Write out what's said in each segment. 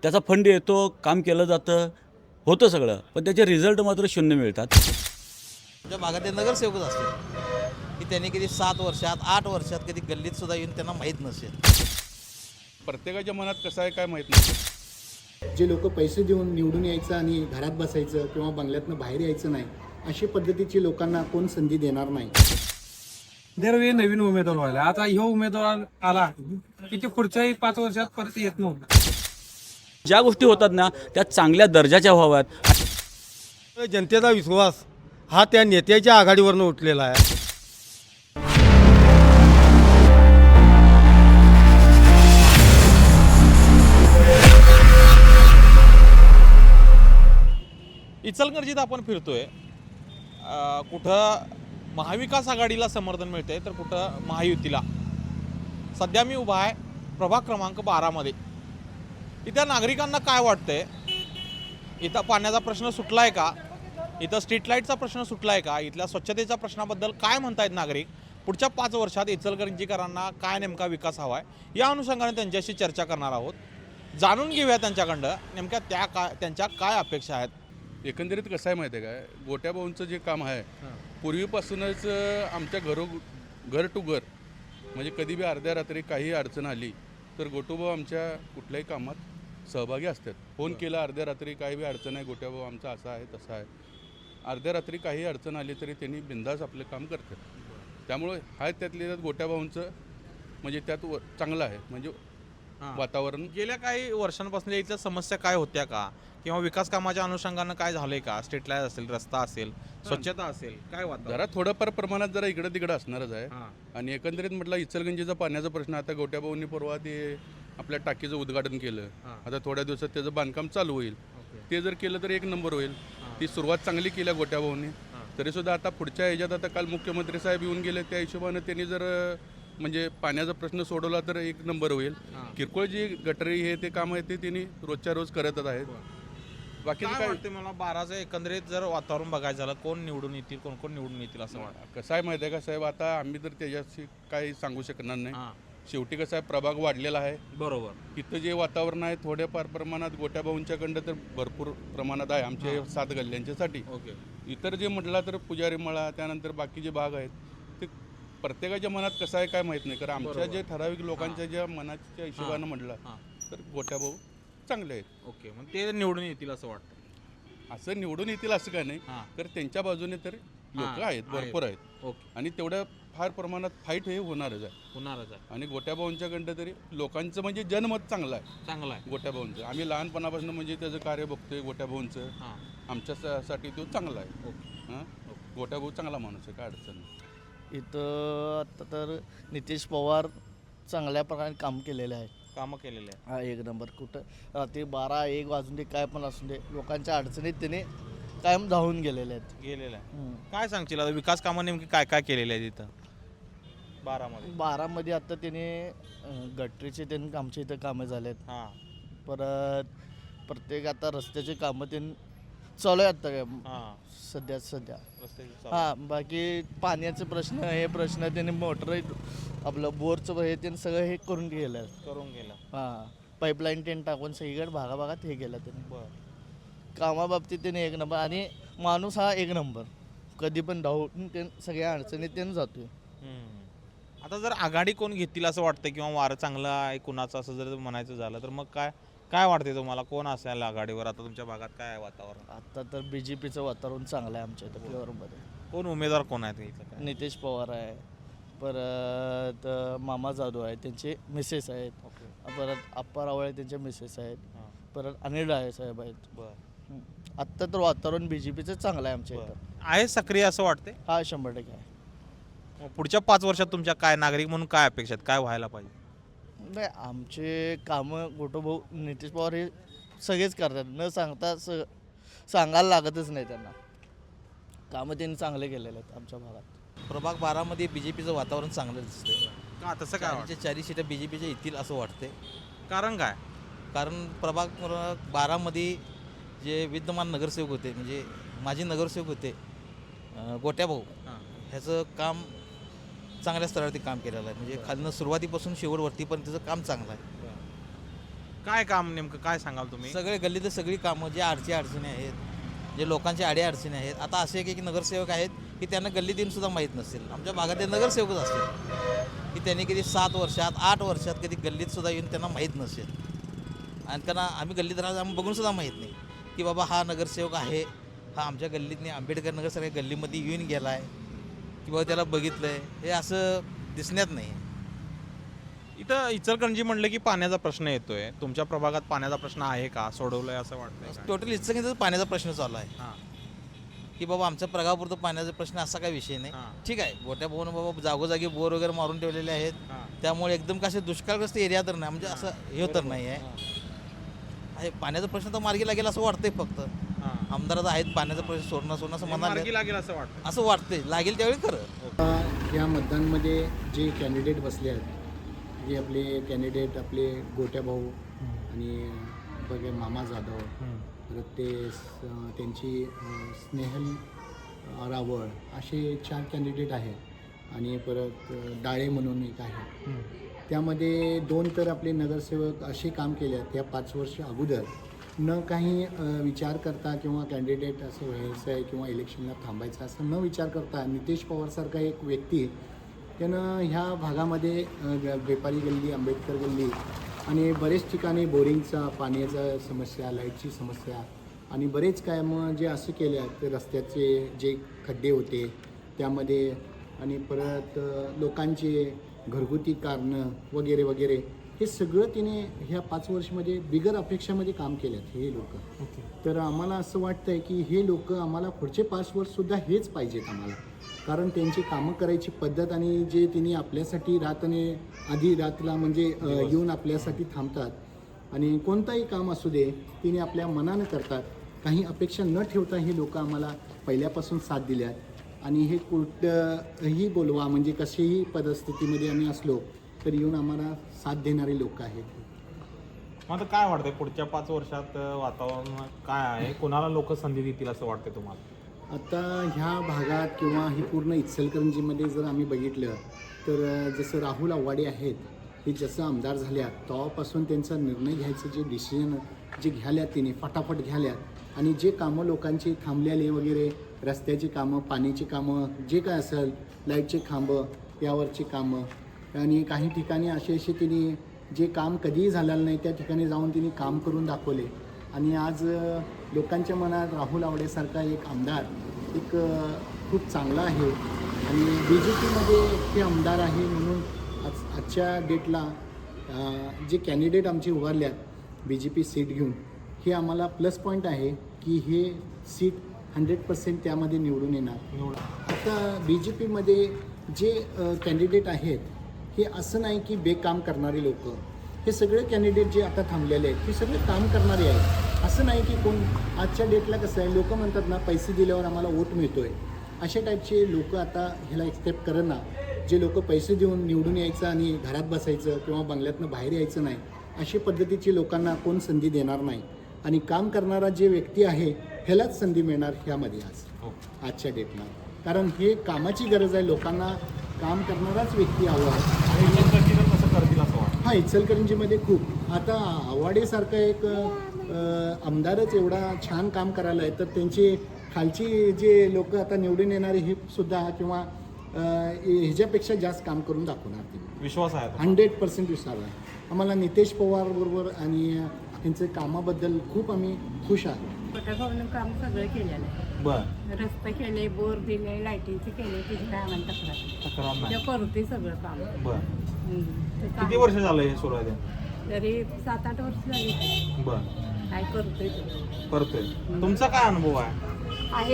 त्याचा फंड येतो, काम केलं जातं, होतं सगळं, पण त्याचे रिझल्ट मात्र शून्य मिळतात. त्या भागातले नगरसेवकच असतील की त्यांनी कधी 7 वर्षात 8 वर्षात कधी गल्लीत सुद्धा येऊन त्यांना माहीत नसेल. प्रत्येकाच्या मनात कसं आहे काय माहीत नाही. जे लोक पैसे देऊन निवडून यायचं आणि घरात बसायचं किंवा बंगल्यातनं बाहेर यायचं नाही, अशी पद्धतीची लोकांना कोण संधी देणार नाही. दरवेळी नवीन उमेदवार व्हायला, आता ह्यो उमेदवार आला की ते पुढच्याही 5 वर्षात परत येत नव्हतं. ज्या गोष्टी होतात ना त्या चांगल्या दर्जाच्या व्हाव्यात. जनतेचा विश्वास हा त्या नेत्याच्या आघाडीवरनं उठलेला आहे. इचलकरंजीत आपण फिरतोय, कुठं महाविकास आघाडीला समर्थन मिळतंय तर कुठं महायुतीला. सध्या मी उभा आहे प्रभाग क्रमांक 12मध्ये. इथं नागरिकांना काय वाटतंय, इथं पाण्याचा प्रश्न सुटला आहे का, इथं स्ट्रीट लाईटचा प्रश्न सुटला आहे का, इथल्या स्वच्छतेच्या प्रश्नाबद्दल काय म्हणतायत नागरिक, पुढच्या 5 वर्षात इचलकरंजीकरांना काय नेमका विकास हवा आहे, या अनुषंगाने त्यांच्याशी चर्चा करणार आहोत. जाणून घेऊया त्यांच्याकडं नेमक्या त्यांच्या काय अपेक्षा आहेत. एकंदरीत कसं आहे माहिती आहे काय, गोट्याभाऊंचं जे काम आहे पूर्वीपासूनच आमच्या घर टू घर, म्हणजे कधी बी अर्ध्या रात्री काही अडचण आली तर गोटूभाऊ आमच्या कुठल्याही कामात सहभागी असतात. फोन केला अर्ध्या रात्री काही बी अडचण आहे, गोट्याभाऊ आमचं असं आहे तसं आहे, अर्ध्या रात्री काही अडचण आली तरी त्यांनी बिंदास आपले काम करतात. त्यामुळे हा त्यातल्या त्यात गोट्याभाऊंचं म्हणजे त्यात चांगलं आहे, म्हणजे वातावरण. गेल्या काही वर्षांपासून इथल्या समस्या काय होत्या का, किंवा विकास कामाच्या अनुषंगानं काय झालंय का, स्ट्रीट लाईट असेल, रस्ता असेल, स्वच्छता असेल, काय वाटतं? जरा थोडंफार प्रमाणात जरा इकडं तिकडं असणारच आहे. हां. आणि एकंदरीत म्हटलं इचलकरंजीचा पाण्याचा प्रश्न, आता गोट्याभाऊंनी परवा ते आपल्या टाकीचं उद्घाटन केलं. हां. आता थोड्या दिवसात त्याचं बांधकाम चालू होईल. ओके. ते जर केलं तर एक नंबर होईल. ती सुरुवात चांगली केल्या गोट्याभाऊंनी. तरीसुद्धा आता पुढच्या ह्याच्यात आता काल मुख्यमंत्री साहेब येऊन गेले, त्या हिशोबानं त्यांनी जर म्हणजे पाण्याचा प्रश्न सोडवला तर एक नंबर होईल. किरकोळ जी गटरी हे ते काम आहे ते त्यांनी रोजच्या रोज करतच आहेत. बाकीचं काय काय वाटते मला 12चं एकंदरीत जर वातावरण बघायचं झालं, कोण निवडून येतील, कोण कोण निवडून येतील असं वाटतं? कसं आहे माहिती आहे का साहेब, आता आम्ही तर त्याच्याशी काही सांगू शकणार नाही. हां. शेवटी कसं आहे, प्रभाग वाढलेला आहे. बरोबर. इथं जे वातावरण आहे थोड्याफार प्रमाणात गोट्याभाऊंच्याकडं तर भरपूर प्रमाणात आहे आमच्या 7 गल्ल्यांच्यासाठी. ओके. इतर जे म्हटलं तर पुजारी मळा, त्यानंतर बाकीचे भाग आहेत ते प्रत्येकाच्या मनात कसं आहे काय माहीत नाही. कारण आमच्या जे ठराविक लोकांच्या ज्या मनाच्या हिशोबानं म्हटलं हां. तर गोट्याभाऊ चांगले आहेत. ओके, मग ते निवडून येतील असं वाटतं? असं निवडून येतील असं काय नाही, हां. तर त्यांच्या बाजूने तर लोक हां, आहेत, भरपूर आहेत. ओके, आणि तेवढ्या फार प्रमाणात फाईट हे होणारच आहे. होणारच आहे. आणि गोट्याभाऊंच्याकडं तरी लोकांचं म्हणजे जनमत चांगलं आहे चांगलं आहे. गोट्याभाऊंचं. आम्ही लहानपणापासून म्हणजे त्याचं कार्य बघतोय गोट्याभाऊंचं. हां. आमच्यासाठी तो चांगला आहे. ओके. हां, गोट्याभाऊ चांगला माणूस आहे, काय अडचण नाही. इथं आता तर नितीश पवार चांगल्या प्रकारे काम केलेलं आहे. कामं केलेले आहे. हा, एक नंबर. कुठं रात्री 12-1 वाजून दे, काय पण असून दे, लोकांच्या अडचणीत त्याने कायम धावून गेलेले आहेत. गेलेलं आहे. काय सांगशील आता विकास कामं नेमकी काय काय केलेले आहेत इथं 12मध्ये? 12मध्ये आता त्याने गटरीचे त्यांनी आमच्या इथं कामं झालेत. हां. परत प्रत्येक आता रस्त्याचे कामं त्यांनी चालू आहेत आता हां. सध्या रस्त्याची चालू. हां. बाकी पाण्याचे प्रश्न, हे प्रश्न त्यांनी मोटर आपलं बोरचं हे त्यांनी सगळं हे करून गेलं आहे. करून गेलं. हां. पाईपलाईन त्यांनी टाकून सगळीकडे भागाभागात हे केलं त्यांनी. बरं. कामाबाबतीत त्याने एक नंबर. आणि माणूस हा एक नंबर, कधी पण धावून ते सगळ्या अडचणीत त्यानं जातोय. आता जर आघाडी कोण घेतील असं वाटतं, किंवा वारं चांगलं आहे कुणाचं असं जर म्हणायचं झालं तर मग काय काय वाटते तुम्हाला, कोण असेल आघाडीवर? आता तुमच्या भागात काय आहे वातावरण? आता तर BJPचं वातावरण चांगलं आहे आमच्या इथं प्युअरमध्ये. कोण उमेदवार कोण आहेत इथं काय? नितीश पवार आहे, परत मामा जाधव आहे, त्यांचे मिसेस आहेत, ओके. परत आप्पा रावळे त्यांचे मिसेस आहेत, हां. परत अनिल डाळे साहेब आहेत. बरं. आत्ता तर वातावरण BJPचं चांगलं आहे आमच्या इथं. आहे सक्रिय असं वाटते? हा, 100% आहे. मग पुढच्या 5 वर्षात तुमच्या काय नागरिक म्हणून काय अपेक्षा आहेत, काय व्हायला पाहिजे? नाही, आमचे कामं गोटोभाऊ नितीश पवार हे सगळेच करतात, न सांगता सांगायला लागतच नाही त्यांना. कामं त्यांनी चांगले केलेले आहेत आमच्या भागात. प्रभाग 12मध्ये BJPचं वातावरण चांगलं दिसतंय. का तसं काय वाटतं? 4 सीटा BJPच्या येतील असं वाटते. कारण काय? कारण प्रभाग 12मध्ये जे विद्यमान नगरसेवक होते, म्हणजे माजी नगरसेवक होते गोट्याभाऊ, हां. ह्याचं काम चांगल्या स्तरावरती काम केलेलं आहे. म्हणजे खालनं सुरुवातीपासून शेवटवरतीपर्यंत त्याचं काम चांगलं आहे. काय काम नेमकं काय सांगाल तुम्ही? सगळे गल्लीतले सगळी कामं जे अडचणी आहेत, जे लोकांच्या अडचणी आहेत, आता असे एक नगरसेवक आहेत की त्यांना गल्लीत येऊन सुद्धा माहीत नसेल. आमच्या भागातले नगरसेवकच असतील की त्यांनी कधी 7 वर्षात 8 वर्षात कधी गल्लीत सुद्धा येऊन त्यांना माहीत नसेल. आणि त्यांना आम्ही गल्लीत राहतो आम्ही बघून सुद्धा माहीत नाही की बाबा हा नगरसेवक आहे, हा आमच्या गल्लीतनी आंबेडकर नगर सगळ्या गल्लीमध्ये येऊन गेला आहे की बाबा त्याला बघितलं आहे, हे असं दिसण्यात नाही. इथं इचलकरंजी म्हणलं की पाण्याचा प्रश्न येतोय. तुमच्या प्रभागात पाण्याचा प्रश्न आहे का, सोडवलाय असं वाटतंय का? टोटल इचलकरंजीचा पाण्याचा प्रश्न चालू आहे हां. की बाबा आमच्या प्रगापुरतं पाण्याचा प्रश्न असा काही विषय नाही. हां. ठीक आहे, गोट्या भाऊन बाबा जागोजागी बोर वगैरे मारून ठेवलेले आहेत, हां. त्यामुळे एकदम कसे दुष्काळग्रस्त एरिया तर नाही, म्हणजे असं हे तर नाही आहे. पाण्याचा प्रश्न तर मार्गी लागेल असं वाटतंय. फक्त हां. आमदाराचं आहेत पाण्याचा प्रश्न सोडणं असं मार्गी म्हणाले, लागेल असं वाटतं. असं वाटतंय. लागेल त्यावेळी खरं. या मतदानमध्ये जे कॅन्डिडेट बसले आहेत, जे आपले कॅन्डिडेट आपले गोट्या भाऊ आणि बघे मामा जाधव, परत त्यांची स्नेहल रावळ, असे 4 कॅन्डिडेट आहेत. आणि परत डाळे म्हणून एक आहे. त्यामध्ये 2 तर आपले नगरसेवक असे काम केले आहेत त्या 5 वर्ष अगोदर न काही विचार करता किंवा कॅन्डिडेट असं व्हायचं आहे किंवा इलेक्शनला थांबायचं असं न विचार करता नितेश पवारसारखा एक व्यक्ती त्यानं ह्या भागामध्ये व्यापारी गल्ली, आंबेडकर गल्ली आणि बरेच ठिकाणी बोरिंगचा पाण्याचा समस्या, लाईटची समस्या आणि बरेच कामं जे असं केले आहेत. ते रस्त्याचे जे खड्डे होते त्यामध्ये आणि परत लोकांचे घरगुती कारणं वगैरे वगैरे हे सगळं तिने ह्या 5 वर्षामध्ये बिगर अपेक्षामध्ये काम केलं आहेत हे लोक. तर आम्हाला असं वाटतं आहे की हे लोक आम्हाला पुढचे 5 वर्षसुद्धा हेच पाहिजेत आम्हाला, कारण त्यांची कामं करायची पद्धत आणि जे तिने आपल्यासाठी रात्री आधी रातला म्हणजे येऊन आपल्यासाठी थांबतात आणि कोणताही काम असू दे तिने आपल्या मनानं करतात. काही अपेक्षा न ठेवता हे लोक आम्हाला पहिल्यापासून साथ दिल्यात. आणि हे कुठंही बोलवा म्हणजे कशाही परिस्थितीमध्ये आम्ही असलो तर येऊन आम्हाला साथ देणारे लोक आहेत. मग आता काय वाटतंय पुढच्या 5 वर्षात वातावरण काय आहे, कोणाला लोक संधी देतील असं वाटतंय तुम्हाला? आता ह्या भागात किंवा ही पूर्ण इचलकरंजीमध्ये जर आम्ही बघितलं तर जसं राहुल आव्हाडे आहेत, हे जसं आमदार झाल्यात तेव्हापासून त्यांचा निर्णय घ्यायचं जे डिसिजन जे घ्याल्यात तिने फटाफट घ्याल्यात आणि जे कामं लोकांची थांबलेली वगैरे रस्त्याची कामं, पाण्याची कामं, जे काय असेल लाईटचे खांबं यावरची कामं आणि काही ठिकाणी असे तिने जे काम कधीही झालेलं नाही त्या ठिकाणी जाऊन तिने काम करून दाखवले. आणि आज लोकांच्या मनात राहुल आवडेसारखा एक आमदार एक खूप चांगला आहे आणि BJPमध्ये ते आमदार आहे म्हणून आजच्या डेटला जे कॅन्डिडेट आमचे उभारल्यात BJP सीट घेऊन हे आम्हाला प्लस पॉईंट आहे की हे सीट 100% त्यामध्ये निवडून येणार. आता BJPमध्ये जे कॅन्डिडेट आहेत हे असं नाही की बेकाम करणारे लोक, हे सगळे कॅन्डिडेट जे आता थांबलेले आहेत हे सगळे काम करणारे आहेत. असं नाही की कोण आजच्या डेटला कसं आहे लोक म्हणतात ना पैसे दिल्यावर आम्हाला वोट मिळतो आहे, अशा टाईपचे लोक आता ह्याला एक्सेप्ट करना. जे लोक पैसे देऊन निवडून यायचं आणि घरात बसायचं किंवा बंगल्यातनं बाहेर यायचं नाही अशा पद्धतीचे लोकांना कोण संधी देणार नाही. आणि काम करणारा जे व्यक्ती आहे ह्यालाच संधी मिळणार ह्यामध्ये आजच्या डेटला, कारण हे कामाची गरज आहे. लोकांना काम करणाराच व्यक्ती हवा आहे. कसं करतील असं वाटतं? हां, इचलकरंजीमध्ये खूप आता आव्हाडेसारखा एक आमदारच एवढा छान काम करायला आहे तर त्यांचे खालची जे लोक आता निवडून येणारे हे सुद्धा किंवा ह्याच्यापेक्षा जास्त काम करून दाखवणार ते. विश्वास आहे 100% विश्वास आहे आम्हाला नितेश पवार बरोबर आणि त्यांच्या कामाबद्दल खूप आम्ही खुश आहोत. गोट्याभाऊनं काम सगळं केलेलं आहे. बरं. रस्ते केले, बोर दिले, लाईटीचे केले, त्याची काय आम्हाला तक्रार नाही. ते करते सगळं काम. बरं. ते किती वर्ष झालं हे सुरू आहे? तरी 7-8 वर्ष झाली. बरं. काय करतोय ते. करतोय. तुमचा काय अनुभव आहे?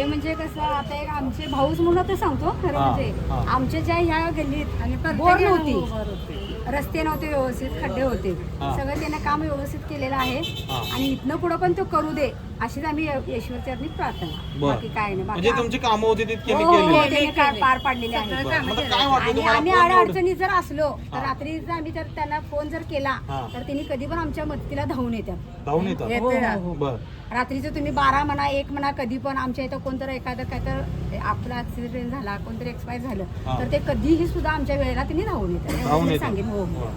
म्हणजे कसं आता एक आमचे भाऊच म्हणून ते सांगतो खरं म्हणजे हां. आमच्या ज्या ह्या गल्लीत आणि बोर नव्हती, उभं होते. रस्ते नव्हते व्यवस्थित, खड्डे होते, हां. सगळं त्याने काम व्यवस्थित केलेलं आहे हां. आणि इथनं पुढं पण तो करू दे अशीच आम्ही ईश्वरचरणी प्रार्थना. बरं. बाकी काय नाही. म्हणजे तुमची कामं होती तितकी हो, केली. हो, त्याने काय पार पाडलेले आहे. सगळं बरं. कामं मग केलं. काय वाटतं आणि तुम्हाला? आम्ही कोण निवडून- अडचणीत जर असलो तर हां. रात्री जर आम्ही जर त्यांना फोन जर केला हां. तर त्यांनी कधी पण आमच्या मदतीला धावून येतात. धावून येतात? हो, हो, हो. बरं. रात्रीचं तुम्ही 12 म्हणा 1 म्हणा कधी पण आमच्या इथं कोणतरी एखादं काय तर आपला ऍक्सिडेंट झाला, कोणतरी एक्सपायर झालं हां. तर ते कधीही सुद्धा आमच्या वेळेला त्यांनी धावून येतात. धावून मी येतात. सांगेन. हो, हो.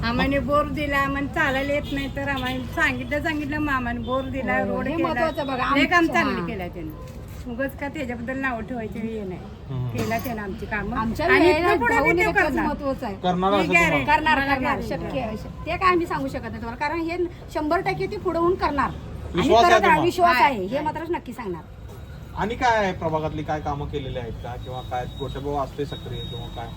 आम्हाला बोर दिला आम्हाला चालायला येत नाही तर आम्हाला सांगितलं मामाने बोर दिला हो, रोड हे केला. महत्वाचं बघा. हे काम आमचं- चांगलं हां. केलं त्यानं उगाच का त्याच्याबद्दल नाव ठेवायचे हे नाही केला त्यानं आमची कामं आमच्या आणि वेळेला इथनं पुढे धावून बी ते येणं करणार. महत्वाचं आहे. करणार असं तुम्हाला? करणार मला करणार guarantee शक्य ते काय आम्ही सांगू शकत नाही तुम्हाला कारण हे 100% ते पुढे होऊन करणार आणि विश्वास आहे करत तुम्हाला? विश्वास आहे हे मात्र नक्की सांगणार आणि काय आहे प्रभागातली काय कामं केलेली आहेत का किंवा काय गोटेभाऊ असते सक्रिय किंवा काय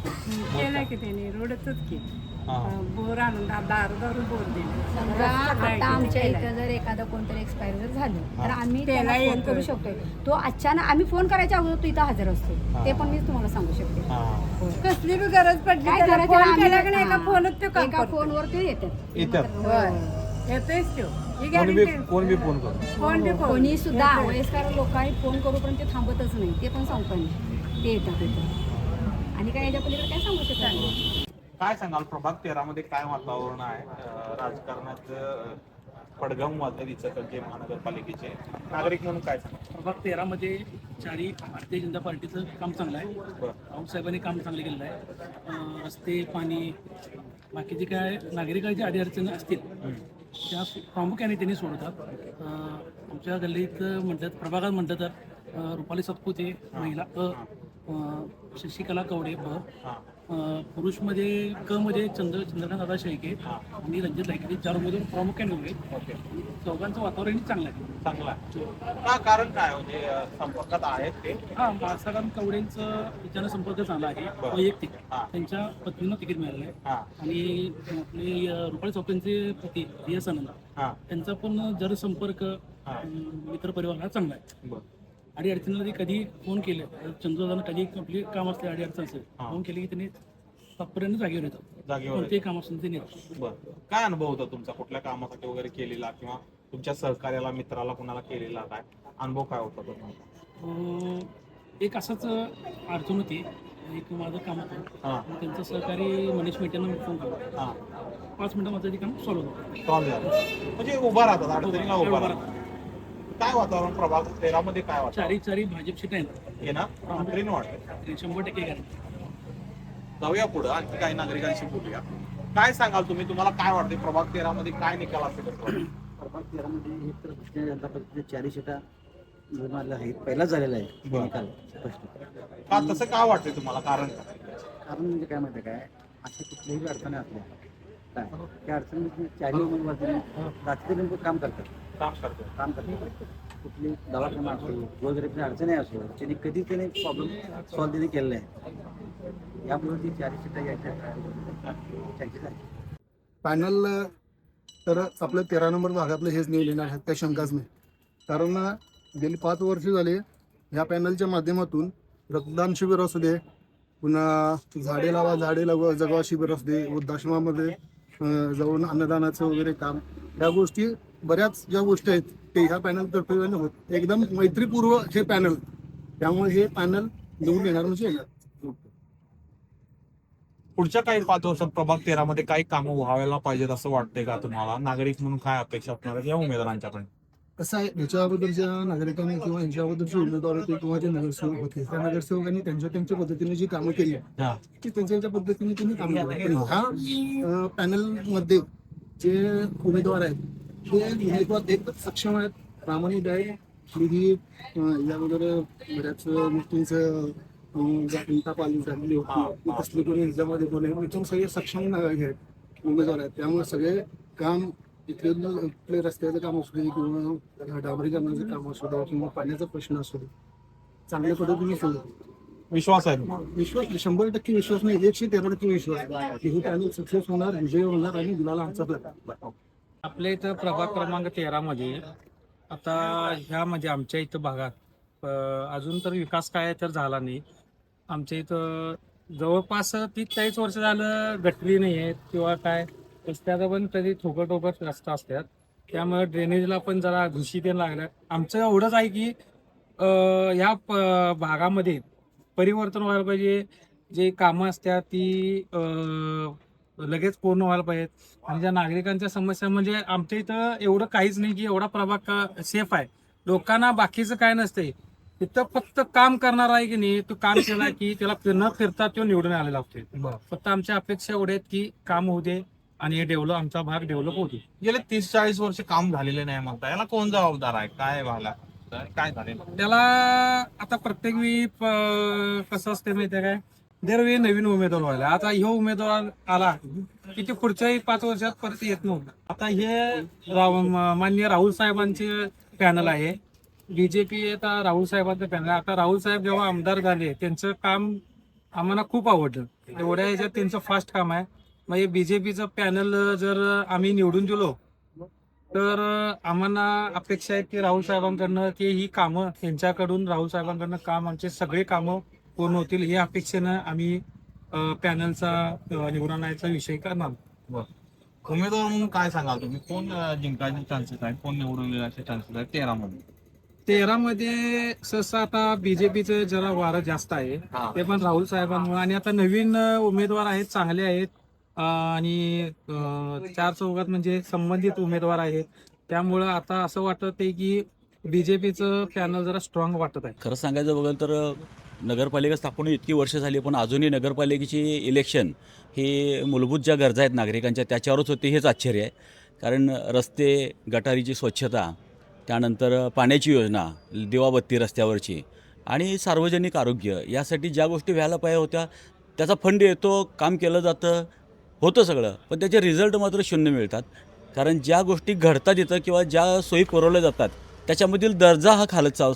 केलं की त्याने रोडच की हा. बोर आणून दारू बोर दिले समजा आता आमच्या इथं जर एखादं कोणतरी एक्सपायर जर झालं तर आम्ही त्याला फोन करू शकतोय तो अचानक आम्ही फोन करायच्या अगोदर तो इथं हजर असतो ते पण मी तुम्हाला सांगू शकते हा. कसली बी गरज पडली काय त्याला गरज फोन आहे, केला आम्ही- की नाही एका हां. फोनच ते काम एका करतो. फोनवर ते येतात येतात. होय. येतोयच तो ही कोण बी guarantee. कोण बी फोन करतो. फोन बी फोन. कोणी सुद्धा वयस्कर लोकांनी फोन करूपर्यंत ते थांबतच नाही ते पण सांगतो आम्ही ते येतात इथं आणि काय याच्या पलीकडे काय सांगू शकत नाही काय सांगाल प्रभाग 13 मध्ये काय वातावरण आहे राजकारणात पडघम वाजत इचलकरंजी महानगरपालिकेचे नागरिक म्हणून काय सांगाल? प्रभाग 13 मध्ये चारी भारतीय जनता पार्टीचं काम चांगलं आहे. राऊत साहेबांनी काम चांगलं केलेलं आहे. रस्ते पाणी बाकीचे काय नागरिकांची अडीअडचणी असतील त्या प्रामुख्याने त्यांनी सोडतात. आमच्या गल्लीत म्हणतात प्रभागात म्हणतात तर रुपाली सतपुते महिला शशिकला कवडे पुरुषमध्ये क मध्ये चंद्रकांत दादा शेळके आणि रंजित लायके 4 उमेदवार प्रामुख्याने उभे आहेत. चौघांचं वातावरण चांगलं आहे. चांगला आहे. का कारण काय म्हणजे संपर्कात आहेत ते हा मासाराम कवडेंचं त्याच्यानं संपर्क चांगला आहे वैयक्तिक त्यांच्या पत्नीनं तिकीट मिळालं आहे हा. आणि आपले रुपाली चौकांचे पती रियास आनंद हा. त्यांचा पण जर संपर्क मित्र परिवार हा चांगला आहे. बरं. अडीअडचणीला कधी फोन केले चंद्रदाना कधी आपली काम असते अडीअडचण असेल फोन केले की त्यांनी तात्पर्याने जागेवर येतात जागेवर कोणतेही काम असेल ते नेतात. बरं. काय अनुभव होता तुमचा कुठल्या कामासाठी वगैरे केलेला किंवा तुमच्या सहकार्याला मित्राला कुणाला केलेला काय अनुभव काय होता तुम्हाला? एक असंच अडचण होती एक माझं काम होतं हा. मग त्यांचं सहकारी मनीष मेटेंना फोन केला हा. 5 मिनिटं माझं ते काम सॉल्व्ह होतं. सॉल्व्ह झालं म्हणजे उभा राहतात अडचणीला उभा राहतात. काय वातावरण प्रभाग 13 मध्ये काय वातावरण चारी भाजप सीट आहे हे ना खात्रीने वाटतं. 100% गॅरंटी. जाऊया पुढं आणखी काही नागरिकांशी बोलूया. काय सांगाल तुम्ही तुम्हाला काय वाटते प्रभाग 13 मध्ये काय निकाल असेल असं वाटतं? प्रभाग 13 मध्ये एक तर भारतीय जनता पक्षाचे 4 सीटा निर्माणल्या आहेत पहिलाच झालेला आहे निकाल स्पष्ट. का तसं काय वाटतंय तुम्हाला कारण काय? कारण म्हणजे काय माहिती आहे काय अशा कुठल्याही अडचणी असल्या काय त्या अडचणी 4 उमेदवार रात्री नेमकं काम करतात कुठली दवाखाना असो वगैरे अडचणी असो त्यांनी कधीच त्याने प्रॉब्लेम सॉल्व्ह त्यांनी केलेला आहे यामुळे ती 4 सीटा यायच्या चान्सेस आहे. पॅनल तर आपलं 13 नंबर भागातलं हेच निवडलेलं आहे काही शंकाच नाही कारण गेली 5 वर्ष झाले ह्या पॅनलच्या माध्यमातून रक्तदान शिबिर असू दे पुन्हा झाडे लावा झाडे जगवा शिबिर असू दे वृद्धाश्रमामध्ये जाऊन अन्नदानाचं वगैरे काम या गोष्टी बऱ्याच ज्या गोष्टी आहेत ते ह्या पॅनल कर्तव्याने होत एकदम मैत्रीपूर्व हे पॅनल त्यामुळे हे पॅनल निवडून येणार म्हणजे येणार. पुढच्या काही 5 वर्षात प्रभाग 13 मध्ये काही कामं व्हायला पाहिजेत असं वाटतंय का तुम्हाला? नागरिक म्हणून काय अपेक्षा असणार आहेत या उमेदवारांच्याकडे? कसं आहे याच्या अगोदरच्या नागरिकांनी किंवा यांच्या अगोदरचे उमेदवार होते किंवा जे नगरसेवक होते त्या नगरसेवकांनी त्यांच्या पद्धतीने जी कामं केली की त्यांच्या पद्धतीने त्यांनी काम केलं. ह्या पॅनलमध्ये जे उमेदवार आहेत ते उमेदवार एक सक्षम आहेत प्रामाणिक आहेत ही याबद्दल बऱ्याच गोष्टींचं ताप आली झालेली होती कसली कोणी ह्याच्यामध्ये कोणी एकदम सगळे सक्षम उमेदवार आहेत त्यामुळे सगळे काम इथले रस्त्याचं काम असू दे किंवा डांबरीकरणाचं काम असू दे किंवा पाण्याचा प्रश्न असू दे चांगल्या पद्धतीने सुरू विश्वास आहे विश्वास 100% विश्वास नाही 113% विश्वास की हे पॅनल सक्सेस होणार विजय होणार आणि गुलाला आमचा प्लॅन. आपल्या इथं प्रभाग क्रमांक 13 मध्ये आता ह्यामध्ये आमच्या इथं भागात अजून तर विकास काय तर झाला नाही. आमच्या इथं जवळपास 30-40 वर्ष झालं गटरी नाही आहेत किंवा काय रस्त्याचा पण कधी ठोकर रस्ता असतात त्यामुळे ड्रेनेजला पण जरा घुशी ते लागल्या. आमचं एवढंच आहे की ह्या भागामध्ये परिवर्तन व्हायला पाहिजे जे कामं असतात ती लगेच पूर्ण व्हायला पाहिजेत आणि ज्या नागरिकांच्या समस्या म्हणजे आमच्या इथं एवढं काहीच नाही की एवढा प्रभाग सेफ आहे. लोकांना बाकीचं काय नसतंय तिथं फक्त काम करणार आहे की नाही तो काम केला की त्याला न फिरता तो निवडून आलेला असतो. फक्त आमच्या अपेक्षा एवढ्या आहेत की काम होऊ दे आणि आमचा भाग डेव्हलप होतो. गेले 30-40 वर्ष काम झालेले नाही म्हणता, याला कोण जबाबदार आहे? काय व्हायला काय झालेलं? त्याला आता प्रत्येक वेळी कसं असते माहितीये काय, दरवेळी नवीन उमेदवार व्हायला. आता ह्यो उमेदवार आला की ते पुढच्याही 5 वर्षात परत येत नव्हतं. आता हे माननीय राहुल साहेबांचे पॅनल आहे, बीजेपी आता राहुल साहेबांचं पॅनल. आता राहुल साहेब जेव्हा आमदार झाले त्यांचं काम आम्हाला खूप आवडलं. एवढ्या ह्याच्यात त्यांचं फास्ट काम आहे. म्हणजे बीजेपीचं पॅनल जर आम्ही निवडून दिलो तर आम्हाला अपेक्षा आहे की राहुल साहेबांकडनं की ही कामं त्यांच्याकडून राहुल साहेबांकडनं काम आमचे सगळे कामं पूर्ण होतील ही अपेक्षेनं आम्ही पॅनलचा निवडण्याचा विषय करणार. उमेदवार म्हणून काय सांगाल तुम्ही? कोण जिंकायचे चान्सेस आहेत, कोण निवडून येण्याचे चान्सेस आहेत 13 मध्ये? सहसा आता बीजेपीचं जरा वारं जास्त आहे, ते पण राहुल साहेबांमुळे. आणि आता नवीन उमेदवार आहेत, चांगले आहेत आणि 4 म्हणजे संबंधित उमेदवार आहेत. त्यामुळं आता असं वाटत आहे की बीजेपीचं पॅनल जरा स्ट्रॉंग वाटत आहे. खरं सांगायचं बघाल तर नगरपालिका स्थापन इतकी वर्ष झाली, पण अजूनही नगरपालिकेची इलेक्शन ही मूलभूत ज्या गरजा आहेत नागरिकांच्या त्याच्यावरच होते, हेच आश्चर्य आहे. कारण रस्ते, गटारीची स्वच्छता, त्यानंतर पाण्याची योजना, दिवाबत्ती रस्त्यावरची आणि सार्वजनिक आरोग्य, यासाठी ज्या गोष्टी व्हायला पाहिजे होत्या त्याचा फंड येतो, काम केलं जातं, होतं सगळं, पण त्याचे रिझल्ट मात्र शून्य मिळतात. कारण ज्या गोष्टी घडतात इथं किंवा ज्या सोयी पुरवल्या जातात त्याच्यामधील दर्जा हा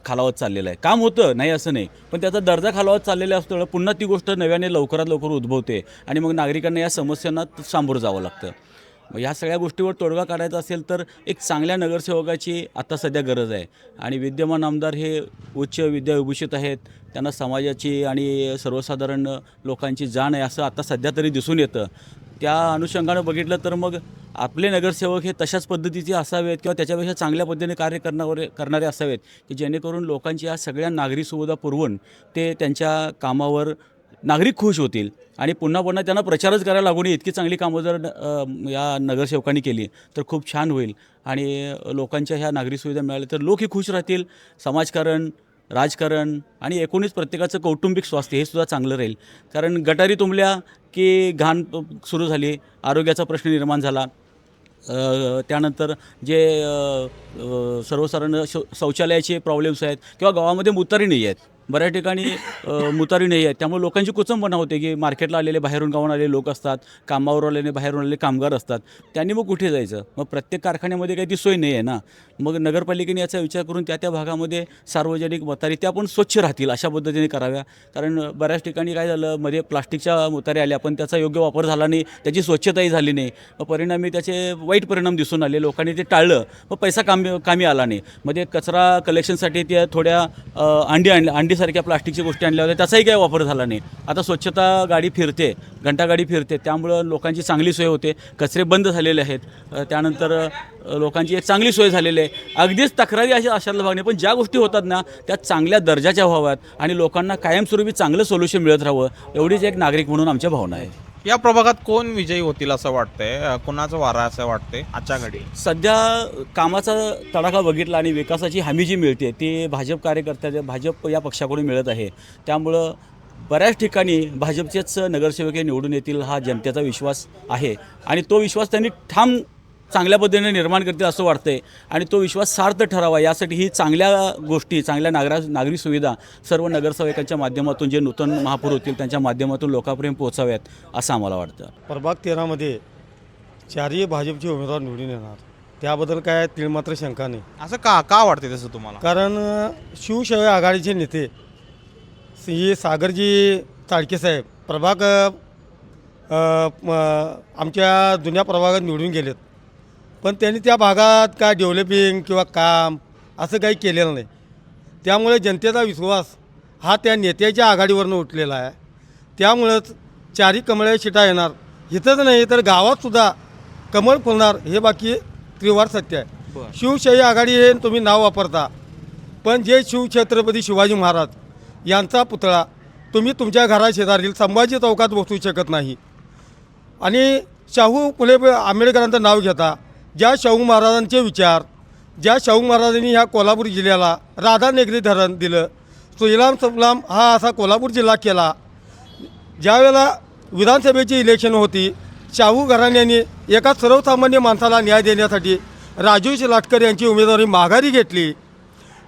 खालावत चाललेला आहे. काम होतं नाही असं नाही, पण त्याचा दर्जा खालावत चाललेला असतो. पुन्हा ती गोष्ट नव्याने लवकरात लवकर उद्भवते आणि मग नागरिकांना या समस्यांना सामोरं जावं लागतं. मग ह्या सगळ्या गोष्टीवर तोडगा काढायचा असेल तर एक चांगल्या नगरसेवकाची आता सध्या गरज आहे. आणि विद्यमान आमदार हे उच्च विद्याविभूषित आहेत, त्यांना समाजाची आणि सर्वसाधारण लोकांची जाण आहे असं आता सध्या तरी दिसून येतं. त्या अनुषंगानं बघितलं तर मग आपले नगरसेवक हे तशाच पद्धतीचे असावेत किंवा त्याच्यापेक्षा चांगल्या पद्धतीने कार्य करणारे असावेत की जेणेकरून लोकांची या सगळ्या नागरी सुविधा पुरवून ते त्यांच्या कामावर नागरिक खुश होतील आणि पुन्हा पुन्हा त्यांना प्रचारच करायला लागू नये. इतकी चांगली कामं जर या नगरसेवकांनी केली तर खूप छान होईल आणि लोकांच्या ह्या नागरी सुविधा मिळाल्या तर लोकही खुश राहतील. समाजकारण, राजकारण आणि एकूणच प्रत्येकाचं कौटुंबिक स्वास्थ्य हे सुद्धा चांगलं राहील. कारण गटारी तुंबल्या की घाण सुरू झाली, आरोग्याचा प्रश्न निर्माण झाला, त्यानंतर जे सर्वसाधारण शौचालयाचे प्रॉब्लेम्स आहेत किंवा गावामध्ये मुतारी नाही आहेत, बऱ्याच ठिकाणी मुतारी नाही आहेत. त्यामुळे लोकांची कुचंबना होते की मार्केटला आलेले बाहेरून गावाहून आलेले लोक असतात, कामावर आलेले बाहेरून आलेले कामगार असतात, त्यांनी मग कुठे जायचं? मग प्रत्येक कारखान्यामध्ये काही ती सोय नाही आहे ना. मग नगरपालिकेने याचा विचार करून त्या भागामध्ये सार्वजनिक मुतारी त्या पण स्वच्छ राहतील अशा पद्धतीने कराव्या. कारण बऱ्याच ठिकाणी काय झालं, मध्ये प्लास्टिकच्या मुतारी आल्या पण त्याचा योग्य वापर झाला नाही, त्याची स्वच्छताही झाली नाही, मग परिणामी त्याचे वाईट परिणाम दिसून आले. लोकांनी ते टाळलं, मग पैसा कामी आला नाही. मध्ये कचरा कलेक्शनसाठी त्या थोड्या अंडीसारख्या प्लास्टिकच्या गोष्टी आणल्या होत्या, त्याचाही काही वापर झाला नाही. आता स्वच्छता गाडी फिरते, घंटागाडी फिरते, त्यामुळं लोकांची चांगली सोय होते. कचरे बंद झालेले आहेत, त्यानंतर लोकांची एक चांगली सोय झालेली आहे. अगदीच तक्रारी अशातला भाग नाही, पण ज्या गोष्टी होतात ना त्या चांगल्या दर्जाच्या व्हाव्यात आणि लोकांना कायमस्वरूपी चांगलं सोल्युशन मिळत राहावं, एवढीच एक नागरिक म्हणून आमच्या भावना आहे. या प्रभागात कोण विजयी होतील असं वाटतंय? कोणाचं वारा असं वाटतंय आजच्या घडी? सध्या कामाचा तडाखा बघितला आणि विकासाची हमी जी मिळते ती भाजप कार्यकर्त्या, भाजप या पक्षाकडून मिळत आहे. त्यामुळं बऱ्याच ठिकाणी भाजपचेच नगरसेवक हे निवडून येतील हा जनतेचा विश्वास आहे आणि तो विश्वास त्यांनी ठाम चांगल्या पद्धतीने निर्माण करतील असं वाटतंय. आणि तो विश्वास सार्थ ठरावा यासाठी ही चांगल्या गोष्टी, चांगल्या नागरी सुविधा सर्व नगरसेवकांच्या माध्यमातून जे नूतन महापौर होतील त्यांच्या माध्यमातून लोकांपर्यंत पोहोचाव्यात असं आम्हाला वाटतं. प्रभाग 13मध्ये 4ही भाजपचे उमेदवार निवडून येणार, त्याबद्दल काय तिळमात्र शंका नाही. असं का वाटते तसं तुम्हाला? कारण शिवसेना आघाडीचे नेते हे सागरजी चाळकेसाहेब प्रभाग आमच्या जुन्या प्रभागात निवडून गेलेत, पण त्यांनी त्या भागात काय डेव्हलपिंग किंवा काम असं काही केलेलं नाही. त्यामुळे जनतेचा विश्वास हा त्या नेत्याच्या आघाडीवरनं उठलेला आहे. त्यामुळंच 4ही कमळ शिटा येणार. इथंच नाही तर गावातसुद्धा कमळ फुलणार हे बाकी त्रिवार सत्य आहे. शिवशाही आघाडी हे तुम्ही नाव वापरता, पण जे शिवछत्रपती शिवाजी महाराज यांचा पुतळा तुम्ही तुमच्या घराशेजारील संभाजी चौकात बसवू शकत नाही. आणि शाहू फुले आंबेडकरांचं नाव घेता, ज्या शाहू महाराजांचे विचार, ज्या शाहू महाराजांनी ह्या कोल्हापूर जिल्ह्याला राधानगरी धरण दिलं, सुजलाम सुफलाम हा असा कोल्हापूर जिल्हा केला. ज्यावेळेला विधानसभेची इलेक्शन होती शाहू घराण्याने एका सर्वसामान्य माणसाला न्याय देण्यासाठी राजू लाटकर यांची उमेदवारी माघारी घेतली.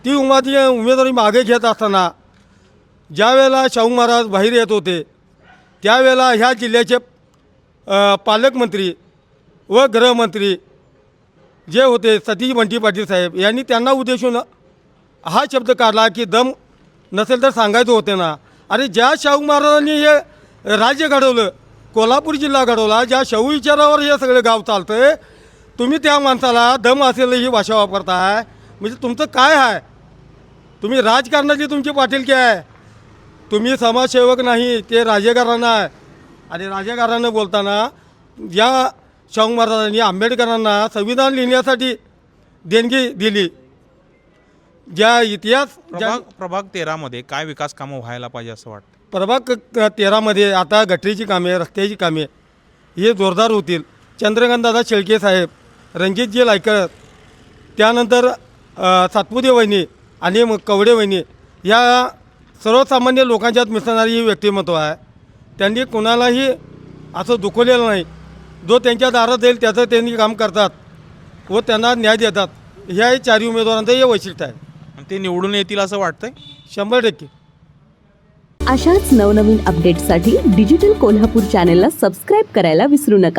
ती उमेदवारी मागे घेत असताना ज्या वेळेला शाहू महाराज बाहेर येत होते त्यावेळेला ह्या जिल्ह्याचे पालकमंत्री व गृहमंत्री जे होते सतीश बंटी पाटील साहेब यांनी त्यांना उद्देशून हा शब्द काढला की दम नसेल तर सांगायचं होते ना. अरे ज्या शाहू महाराजांनी हे राज्य घडवलं, कोल्हापूर जिल्हा घडवला, ज्या शाहू विचारावर हे सगळं गाव चालतं आहे, तुम्ही त्या माणसाला दम असेल ही भाषा वापरताय. म्हणजे तुमचं काय आहे? तुम्ही राजकारणाची तुमची पाटीलकी आहे, तुम्ही समाजसेवक नाही, ते राजकारण आहे. आणि राजकारण बोलताना ज्या शाहू महाराजांनी आंबेडकरांना संविधान लिहिण्यासाठी देणगी दिली, ज्या इतिहास प्रभाग 13मध्ये काय विकास कामं व्हायला पाहिजे असं वाटतं? प्रभाग 13मध्ये आता गटरीची कामे, रस्त्याची कामे हे जोरदार होतील. चंद्रकांतदादा शेळके साहेब, रणजितजी लायकर, त्यानंतर सातपुते वहिनी आणि कवडे वहिनी या सर्वसामान्य लोकांच्यात मिसळणारी ही व्यक्तिमत्व आहे. त्यांनी कोणालाही असं दुखवलेलं नाही. जो त्यांच्या दारात जाईल त्याचं त्यांनी काम करतात व त्यांना न्याय देतात. ह्या चारही उमेदवारांचं हे वैशिष्ट्य आहे. ते निवडून येतील असं वाटतंय? 100%. अशाच नवनवीन अपडेट्ससाठी डिजिटल कोल्हापूर चॅनेलला सबस्क्राईब करायला विसरू नका.